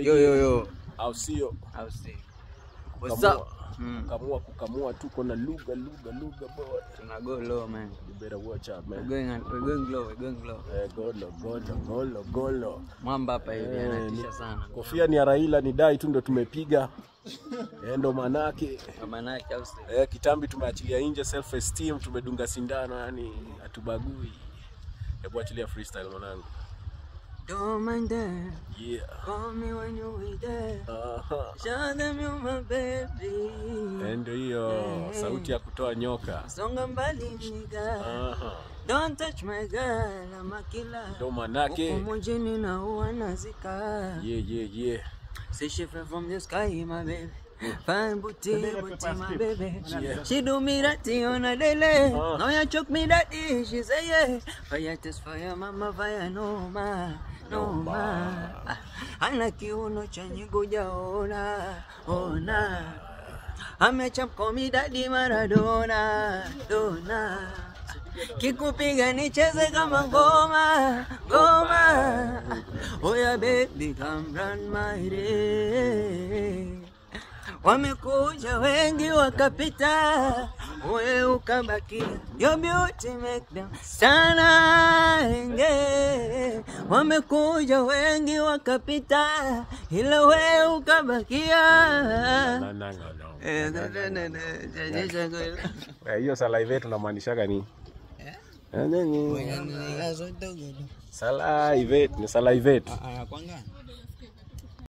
Yo. Au sio? What's up? Kukamua tuko na lugha boy. Tuna go low, man. You better watch out, man. We're going low. Golo. Mwamba hapa hivi anatisha sana. Kofia ni ya Raila, ni dai tu ndo tumepiga. Ndo manake. Au sio? Kitambi tumeachilia nje, self esteem, tumedunga sindano, yani hatubagui. Hebu achilia freestyle mwanangu. Don't mind them. Yeah. Call me when you're with there. Show them you're my baby. Ndio hiyo sauti ya kutoa nyoka. Songa mbali nigga. Don't touch my girl, I'm a killer. Ndo manake. Mjini na uanazika. Yeah. Say she fell from the sky, my baby. Fine booty, my baby. She do me that on a daily. Now you choke me that she say yeah. Fire test fire, mama fire no ma. Ana kiuno cha nyiguja ona. Amechap komi daddy Maradona. Kikupiga nicheze kama ngoma. Oh yeah baby, come run my race. Wamekuja wengi wakapita, wewe ukabaki. Your beauty make them sana enge. Wamekuja wengi wakapita, ila wewe ukabakia. Hiyo salivate tunamaanishaga nini? Salivate ni salivate. Kwanga.